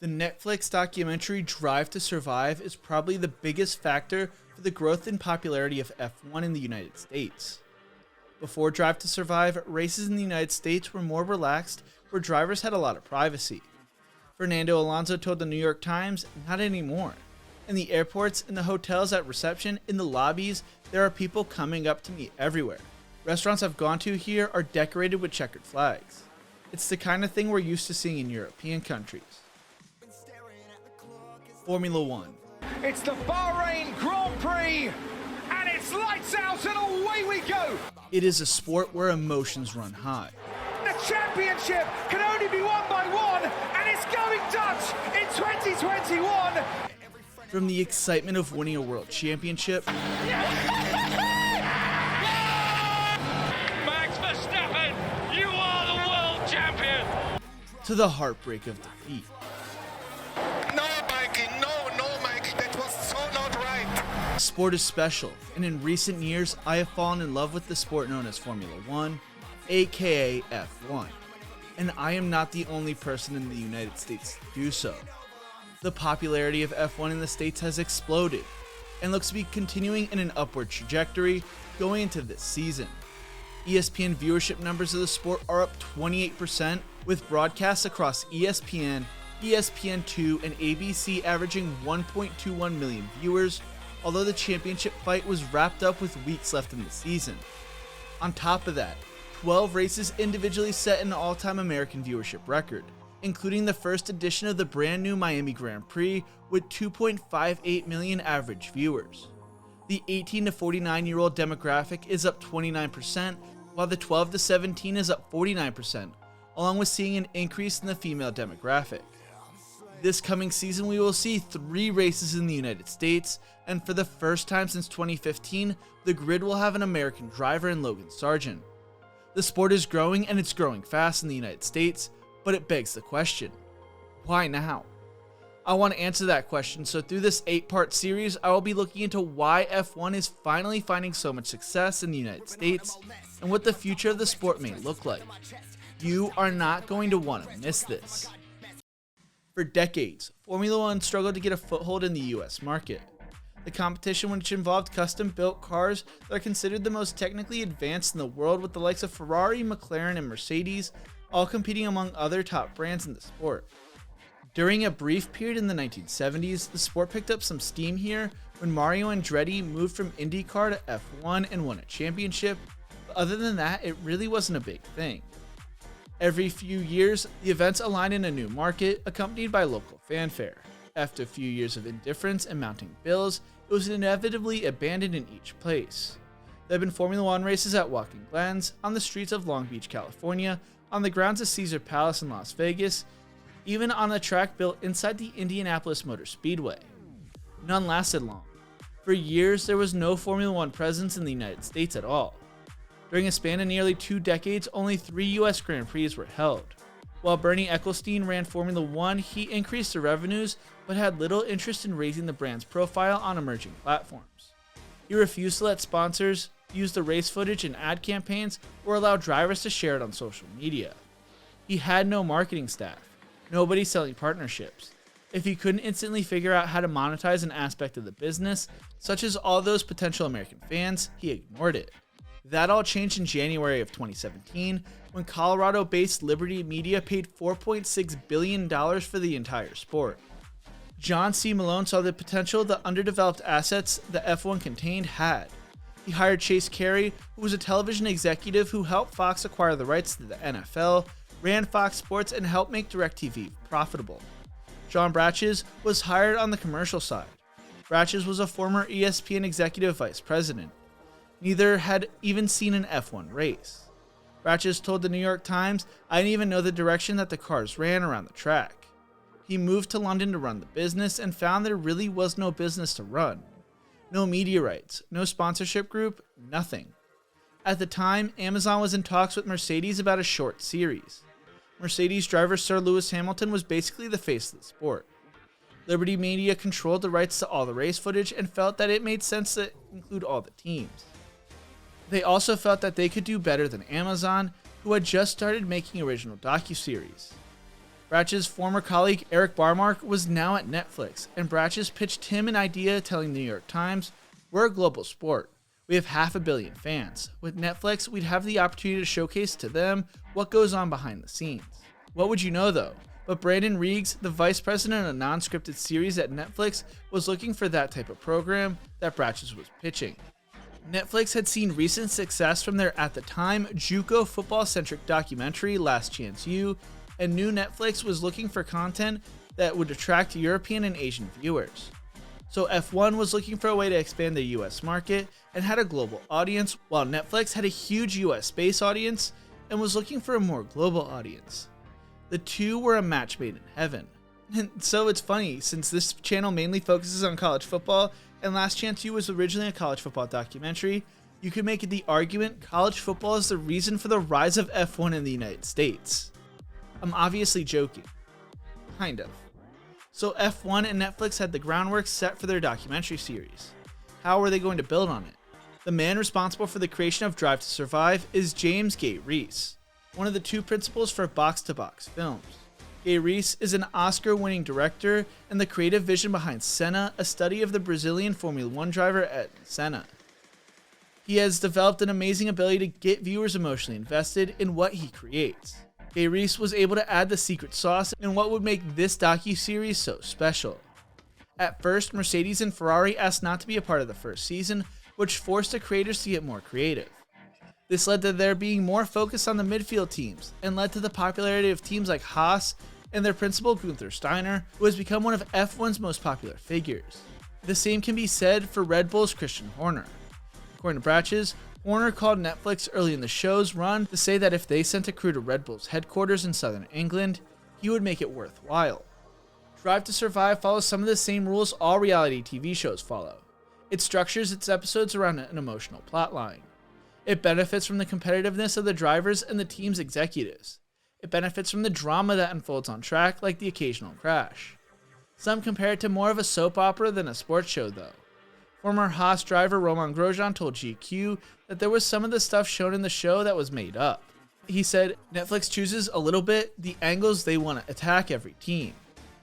The Netflix documentary Drive to Survive is probably the biggest factor for the growth and popularity of F1 in the United States. Before Drive to Survive, races in the United States were more relaxed, where drivers had a lot of privacy. Fernando Alonso told the New York Times, "Not anymore. In the airports, in the hotels, at reception, in the lobbies, there are people coming up to me everywhere. Restaurants I've gone to here are decorated with checkered flags. It's the kind of thing we're used to seeing in European countries." Formula One. It's the Bahrain Grand Prix, and it's lights out and away we go. It is a sport where emotions run high. The championship can only be won by one, and it's going Dutch in 2021. From the excitement of winning a world championship Max Verstappen, you are the world champion! to the heartbreak of defeat. No, Mikey, no, Mike, that was so not right. The sport is special, and in recent years, I have fallen in love with the sport known as Formula One, aka F1. And I am not the only person in the United States to do so. The popularity of F1 in the States has exploded, and looks to be continuing in an upward trajectory going into this season. ESPN viewership numbers of the sport are up 28%, with broadcasts across ESPN, ESPN2, and ABC averaging 1.21 million viewers, although the championship fight was wrapped up with weeks left in the season. On top of that, 12 races individually set an all-time American viewership record, including the first edition of the brand new Miami Grand Prix with 2.58 million average viewers. The 18 to 49-year-old demographic is up 29%, while the 12 to 17 is up 49%, along with seeing an increase in the female demographic. This coming season, we will see 3 races in the United States, and for the first time since 2015, the grid will have an American driver in Logan Sargent. The sport is growing, and it's growing fast in the United States, but it begs the question, why now? I want to answer that question, so through this 8-part series, I will be looking into why F1 is finally finding so much success in the United States, and what the future of the sport may look like. You are not going to want to miss this. For decades, Formula One struggled to get a foothold in the US market. The competition, which involved custom-built cars that are considered the most technically advanced in the world, with the likes of Ferrari, McLaren, and Mercedes, all competing among other top brands in the sport. During a brief period in the 1970s, the sport picked up some steam here when Mario Andretti moved from IndyCar to F1 and won a championship, but other than that, it really wasn't a big thing. Every few years, the events align in a new market, accompanied by local fanfare. After a few years of indifference and mounting bills, it was inevitably abandoned in each place. There have been Formula One races at Watkins Glen, on the streets of Long Beach, California, on the grounds of Caesar Palace in Las Vegas, even on a track built inside the Indianapolis Motor Speedway. None lasted long. For years, there was no Formula One presence in the United States at all. During a span of nearly 2 decades, only 3 US Grand Prix were held. While Bernie Ecclestone ran Formula One, he increased the revenues, but had little interest in raising the brand's profile on emerging platforms. He refused to let sponsors use the race footage in ad campaigns or allow drivers to share it on social media. He had no marketing staff, nobody selling partnerships. If he couldn't instantly figure out how to monetize an aspect of the business, such as all those potential American fans, he ignored it. That all changed in January of 2017, when Colorado-based Liberty Media paid $4.6 billion for the entire sport. John C. Malone saw the potential the underdeveloped assets the F1 contained had. He hired Chase Carey, who was a television executive who helped Fox acquire the rights to the NFL, ran Fox Sports, and helped make DirecTV profitable. John Bratches was hired on the commercial side. Bratches was a former ESPN executive vice president. Neither had even seen an F1 race. Bratches told the New York Times, "I didn't even know the direction that the cars ran around the track." He moved to London to run the business and found there really was no business to run. No media rights, no sponsorship group, nothing. At the time, Amazon was in talks with Mercedes about a short series. Mercedes driver Sir Lewis Hamilton was basically the face of the sport. Liberty Media controlled the rights to all the race footage and felt that it made sense to include all the teams. They also felt that they could do better than Amazon, who had just started making original docuseries. Bratch's former colleague Eric Barmark was now at Netflix, and Bratch's pitched him an idea telling the New York Times, "We're a global sport. We have 500 million fans. With Netflix, we'd have the opportunity to showcase to them what goes on behind the scenes." What would you know though? But Brandon Reegs, the vice president of non-scripted series at Netflix, was looking for that type of program that Bratch's was pitching. Netflix had seen recent success from their, at the time, JUCO football-centric documentary Last Chance U, and knew Netflix was looking for content that would attract European and Asian viewers. So F1 was looking for a way to expand the US market and had a global audience, while Netflix had a huge US-based audience and was looking for a more global audience. The two were a match made in heaven. And so it's funny, since this channel mainly focuses on college football, and Last Chance U was originally a college football documentary, you could make the argument college football is the reason for the rise of F1 in the United States. I'm obviously joking. Kind of. So F1 and Netflix had the groundwork set for their documentary series. How were they going to build on it? The man responsible for the creation of Drive to Survive is James Gay Reese, one of the two principals for Box to Box Films. Gay Reese is an Oscar-winning director and the creative vision behind Senna, a study of the Brazilian Formula One driver at Senna. He has developed an amazing ability to get viewers emotionally invested in what he creates. Gay Reese was able to add the secret sauce in what would make this docu-series so special. At first, Mercedes and Ferrari asked not to be a part of the first season, which forced the creators to get more creative. This led to there being more focus on the midfield teams, and led to the popularity of teams like Haas and their principal Gunther Steiner, who has become one of F1's most popular figures. The same can be said for Red Bull's Christian Horner. According to Bratch's, Horner called Netflix early in the show's run to say that if they sent a crew to Red Bull's headquarters in southern England, he would make it worthwhile. Drive to Survive follows some of the same rules all reality TV shows follow. It structures its episodes around an emotional plotline. It benefits from the competitiveness of the drivers and the team's executives. It benefits from the drama that unfolds on track, like the occasional crash. Some compare it to more of a soap opera than a sports show though. Former Haas driver Romain Grosjean told GQ that there was some of the stuff shown in the show that was made up. He said, "Netflix chooses a little bit the angles they want to attack every team.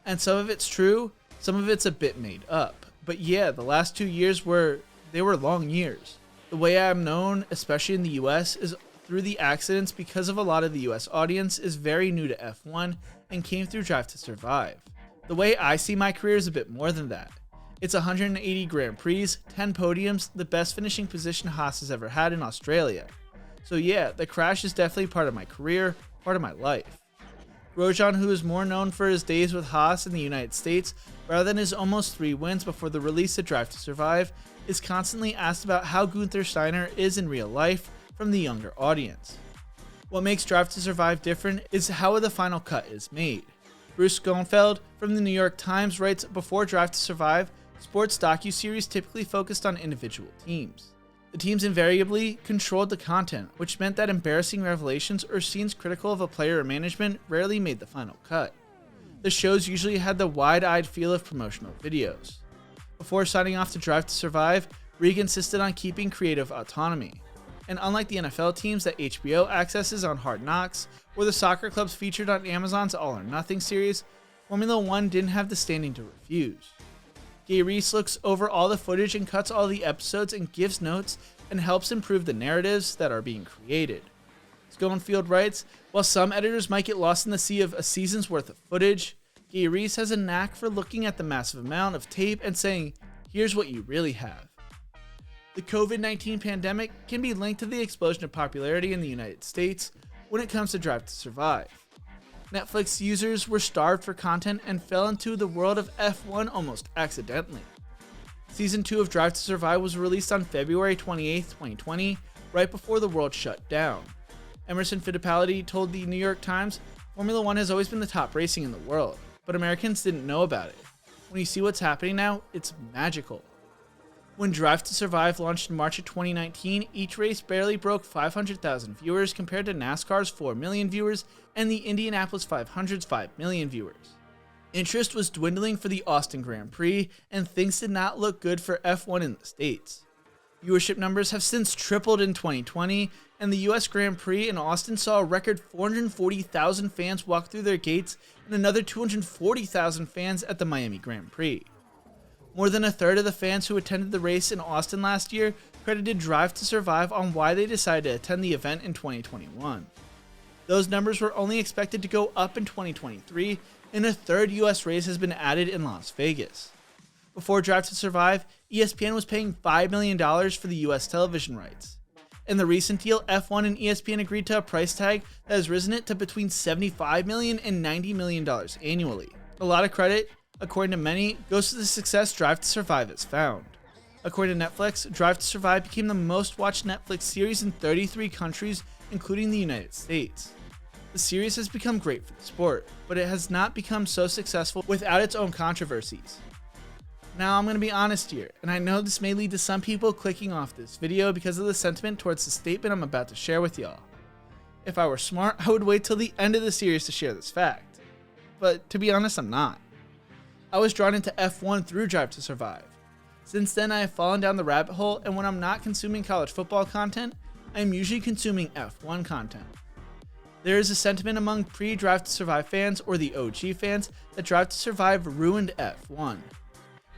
And some of it's true, some of it's a bit made up. But yeah, the last 2 years were long years. The way I'm known, especially in the US, is through the accidents because of a lot of the US audience is very new to F1 and came through Drive to Survive. The way I see my career is a bit more than that. It's 180 Grand Prix, 10 podiums, the best finishing position Haas has ever had in Australia. So yeah, the crash is definitely part of my career, part of my life." Grosjean, who is more known for his days with Haas in the United States rather than his almost 3 wins before the release of Drive to Survive, is constantly asked about how Gunther Steiner is in real life from the younger audience. What makes Drive to Survive different is how the final cut is made. Bruce Schoenfeld from the New York Times writes, "Before Drive to Survive, sports docuseries typically focused on individual teams. The teams invariably controlled the content, which meant that embarrassing revelations or scenes critical of a player or management rarely made the final cut. The shows usually had the wide-eyed feel of promotional videos." Before signing off to Drive to Survive, Reeg insisted on keeping creative autonomy. And unlike the NFL teams that HBO accesses on Hard Knocks, or the soccer clubs featured on Amazon's All or Nothing series, Formula One didn't have the standing to refuse. Gay Reese looks over all the footage and cuts all the episodes and gives notes and helps improve the narratives that are being created. Schoenfeld writes, "While some editors might get lost in the sea of a season's worth of footage, Gay Reese has a knack for looking at the massive amount of tape and saying, here's what you really have." The COVID-19 pandemic can be linked to the explosion of popularity in the United States when it comes to Drive to Survive. Netflix users were starved for content and fell into the world of F1 almost accidentally. Season 2 of Drive to Survive was released on February 28, 2020, right before the world shut down. Emerson Fittipaldi told the New York Times, "Formula One has always been the top racing in the world, but Americans didn't know about it. When you see what's happening now, it's magical." When Drive to Survive launched in March of 2019, each race barely broke 500,000 viewers compared to NASCAR's 4 million viewers and the Indianapolis 500's 5 million viewers. Interest was dwindling for the Austin Grand Prix, and things did not look good for F1 in the States. Viewership numbers have since tripled in 2020, and the US Grand Prix in Austin saw a record 440,000 fans walk through their gates and another 240,000 fans at the Miami Grand Prix. More than a third of the fans who attended the race in Austin last year credited Drive to Survive on why they decided to attend the event in 2021. Those numbers were only expected to go up in 2023, and a third US race has been added in Las Vegas. Before Drive to Survive, ESPN was paying $5 million for the US television rights. In the recent deal, F1 and ESPN agreed to a price tag that has risen it to between $75 million and $90 million annually. A lot of credit, according to many, goes to the success Drive to Survive has found. According to Netflix, Drive to Survive became the most watched Netflix series in 33 countries, including the United States. The series has become great for the sport, but it has not become so successful without its own controversies. Now I'm going to be honest here, and I know this may lead to some people clicking off this video because of the sentiment towards the statement I'm about to share with y'all. If I were smart, I would wait till the end of the series to share this fact. But to be honest, I'm not. I was drawn into F1 through Drive to Survive. Since then, I have fallen down the rabbit hole, and when I'm not consuming college football content, I am usually consuming F1 content. There is a sentiment among pre-Drive to Survive fans, or the OG fans, that Drive to Survive ruined F1.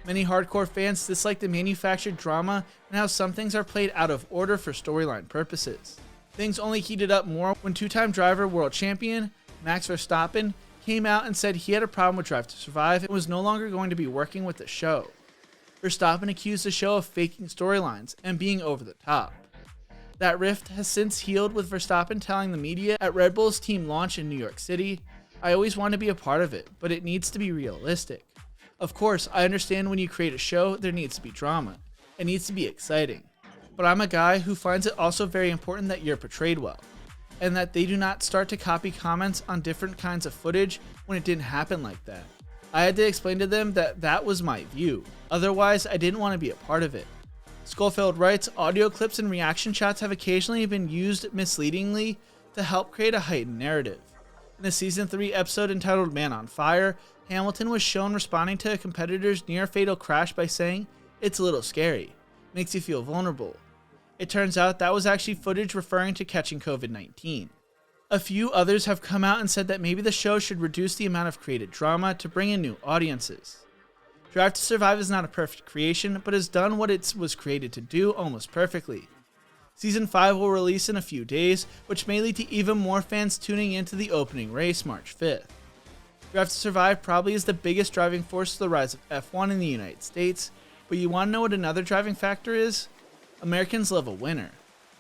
Many hardcore fans dislike the manufactured drama and how some things are played out of order for storyline purposes. Things only heated up more when two-time driver world champion Max Verstappen came out and said he had a problem with Drive to Survive and was no longer going to be working with the show. Verstappen accused the show of faking storylines and being over the top. That rift has since healed, with Verstappen telling the media at Red Bull's team launch in New York City, "I always want to be a part of it, but it needs to be realistic. Of course, I understand when you create a show, there needs to be drama. It needs to be exciting. But I'm a guy who finds it also very important that you're portrayed well, and that they do not start to copy comments on different kinds of footage when it didn't happen like that. I had to explain to them that that was my view. Otherwise, I didn't want to be a part of it." Schofield writes, "Audio clips and reaction shots have occasionally been used misleadingly to help create a heightened narrative. In a Season 3 episode entitled Man on Fire, Hamilton was shown responding to a competitor's near-fatal crash by saying, 'It's a little scary. Makes you feel vulnerable.' It turns out that was actually footage referring to catching COVID-19. A few others have come out and said that maybe the show should reduce the amount of created drama to bring in new audiences. Drive to Survive is not a perfect creation, but has done what it was created to do almost perfectly. Season 5 will release in a few days, which may lead to even more fans tuning into the opening race March 5th. Drive to Survive probably is the biggest driving force to the rise of F1 in the United States, but you want to know what another driving factor is? Americans love a winner.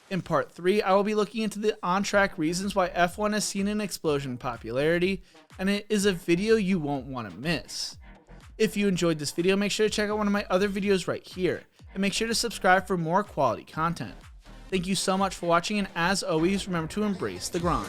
In part 3, I will be looking into the on-track reasons why F1 has seen an explosion in popularity, and it is a video you won't want to miss. If you enjoyed this video, make sure to check out one of my other videos right here, and make sure to subscribe for more quality content. Thank you so much for watching, and as always, remember to embrace the grind.